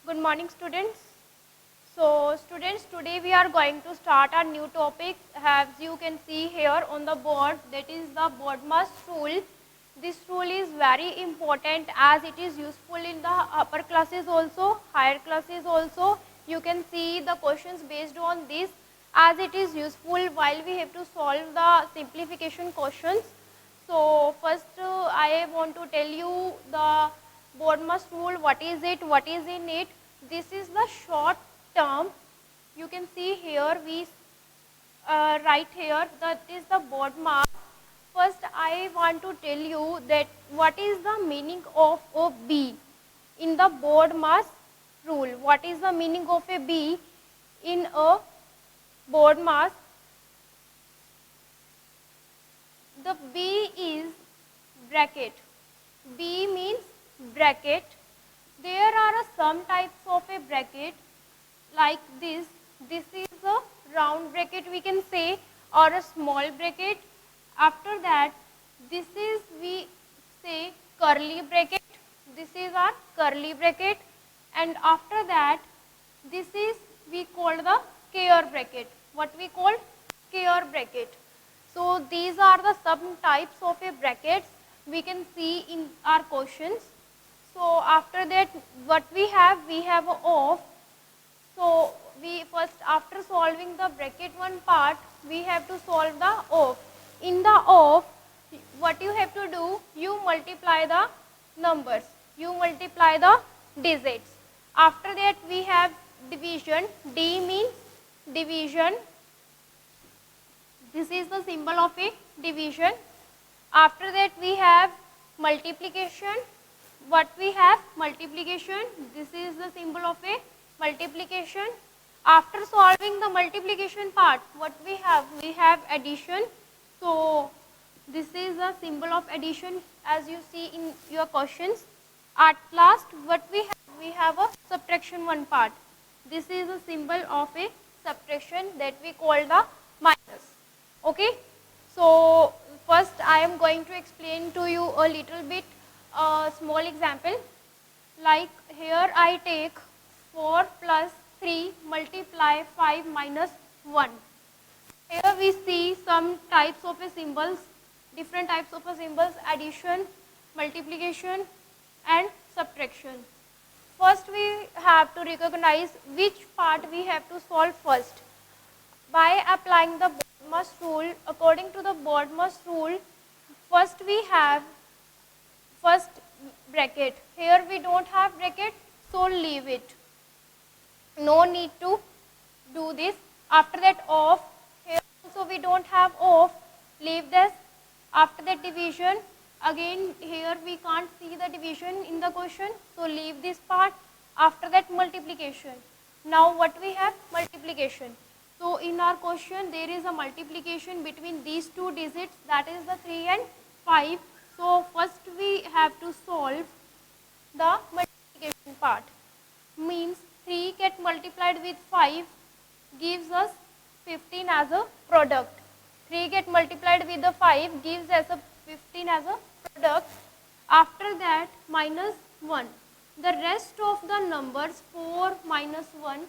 Good morning, students. So, students, today we are going to start our new topic. As you can see here on the board, that is the BODMAS rule. This rule is very important as it is useful in the upper classes also, higher classes also. You can see the questions based on this as it is useful while we have to solve the simplification questions. So, first I want to tell you the BODMAS rule, what is it, what is in it. This is the short term. You can see here, we write here that is the BODMAS. First I want to tell you that what is the meaning of a B in the BODMAS rule. What is the meaning of a B in a BODMAS? The B is bracket. B means bracket. There are some types of a bracket like this. This is a round bracket we can say, or a small bracket. After that, this is we say curly bracket. This is our curly bracket, and after that, this is we call the square bracket. What we call square bracket. So these are the some types of a brackets we can see in our questions. So after that, what we have a of. So we first, after solving the bracket one part, we have to solve the of. In the of, what you have to do, you multiply the numbers, you multiply the digits. After that, we have division. D means division. This is the symbol of a division. After that, we have multiplication. What we have? Multiplication. This is the symbol of a multiplication. After solving the multiplication part, what we have? We have addition. So this is the symbol of addition as you see in your questions. At last, what we have? We have a subtraction one part. This is a symbol of a subtraction that we call the minus. Okay. So first I am going to explain to you a little bit small example. Like here I take 4 plus 3 multiply 5 minus 1. Here we see some types of a symbols, different types of a symbols: addition, multiplication and subtraction. First we have to recognize which part we have to solve first. By applying the BODMAS rule, according to the BODMAS rule, first we have first bracket. Here we don't have bracket, so leave it. No need to do this. After that, of. Here also we don't have of, leave this. After that, division. Again here we can't see the division in the question, so leave this part. After that, multiplication. Now what we have? Multiplication. So in our question there is a multiplication between these two digits, that is the 3 and 5. So first we have to solve the multiplication part. Means 3 get multiplied with 5 gives us 15 as a product. 3 get multiplied with the 5 gives us a 15 as a product. After that, minus 1. The rest of the numbers 4 minus 1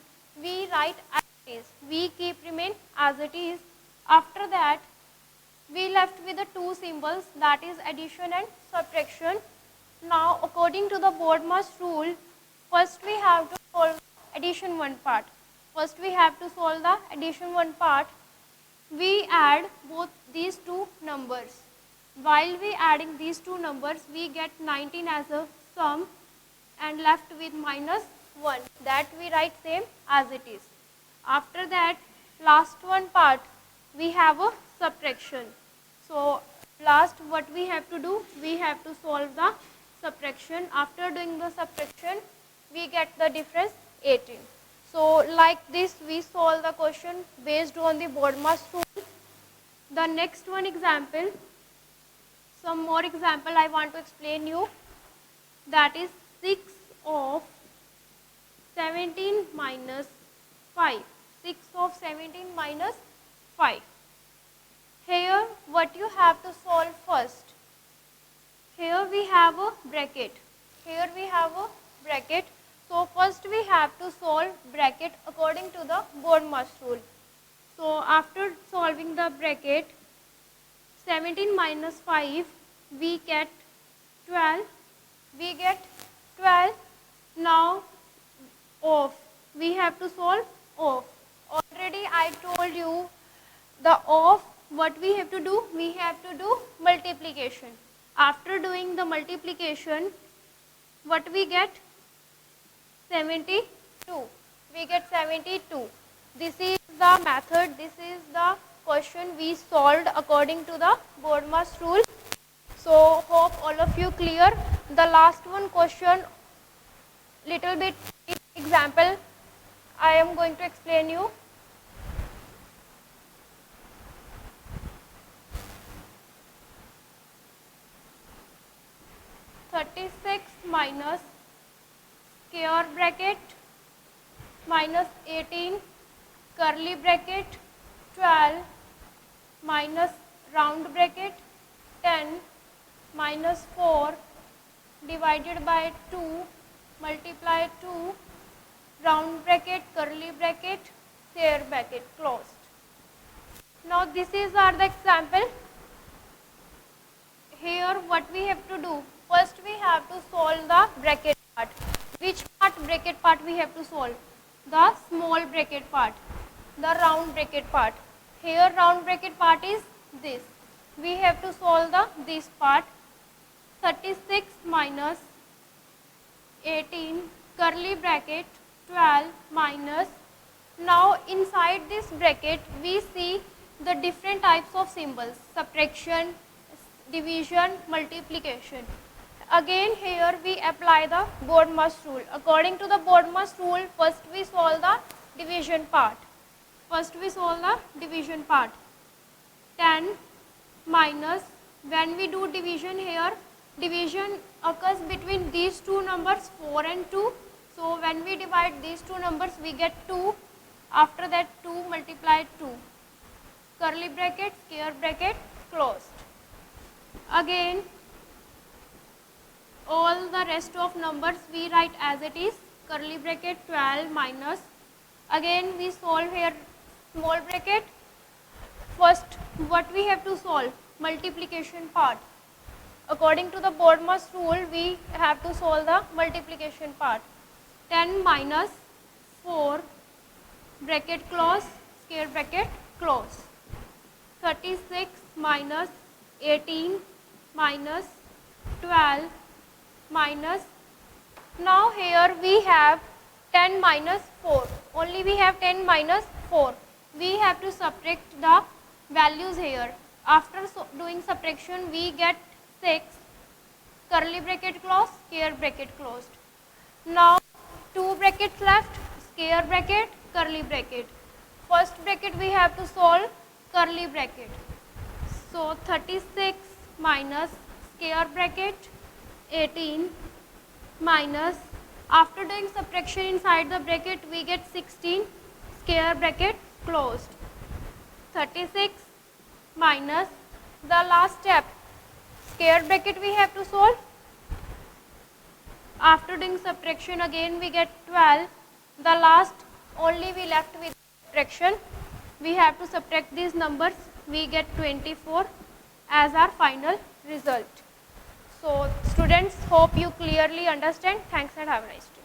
we write as it is. We keep remain as it is. After that, we left with the two symbols, that is addition and subtraction. Now according to the BODMAS rule, first we have to solve addition one part. First we have to solve the addition one part. We add both these two numbers. While we adding these two numbers, we get 19 as a sum and left with minus 1. That we write same as it is. After that, last one part, we have a subtraction. So last what we have to do, we have to solve the subtraction. After doing the subtraction, we get the difference 18. So like this we solve the question based on the BODMAS rule. The next one example, some more example I want to explain you, that is 6 of 17 minus 5. 6 of 17 minus 5. Here what you have to solve first. Here we have a bracket. Here we have a bracket. So first we have to solve bracket according to the Bode-Marx rule. So after solving the bracket, 17 minus 5, we get 12. We get 12. Now off. We have to solve off. Already I told you the off, what we have to do? We have to do multiplication. After doing the multiplication, what we get? 72. We get 72. This is the method, this is the question we solved according to the Bode-Marx rule. So hope all of you clear. The last one question, little bit example I am going to explain you. minus square bracket minus 18 curly bracket 12 minus round bracket 10 minus 4 divided by 2 multiply 2 round bracket curly bracket square bracket closed. Now this is are the example. Here what we have to do? First we have to solve the bracket part. Which part bracket part we have to solve? The small bracket part, the round bracket part. Here round bracket part is this. We have to solve this part. 36 minus 18 curly bracket 12 minus. Now inside this bracket we see the different types of symbols: subtraction, division, multiplication. Again here we apply the Bode-Marx rule. According to the Bode-Marx rule, first we solve the division part. 10 minus, when we do division here, division occurs between these two numbers 4 and 2. So when we divide these two numbers we get 2. After that 2 multiply 2. Curly bracket, square bracket closed. Again all the rest of numbers we write as it is. Curly bracket 12 minus, again we solve here small bracket. First what we have to solve? Multiplication part. According to the Bode-Marx rule we have to solve the multiplication part. 10 minus 4 bracket close, square bracket close. 36 minus 18 minus 12 minus, now here we have 10 minus 4, only we have 10 minus 4. We have to subtract the values here. After doing subtraction we get 6, curly bracket closed, square bracket closed. Now 2 brackets left, square bracket, curly bracket. First bracket we have to solve, curly bracket. So 36 minus square bracket 18 minus, after doing subtraction inside the bracket we get 16, square bracket closed. 36 minus, the last step, square bracket we have to solve. After doing subtraction again we get 12, the last only we left with subtraction. We have to subtract these numbers, we get 24 as our final result. So students, hope you clearly understand. Thanks and have a nice day.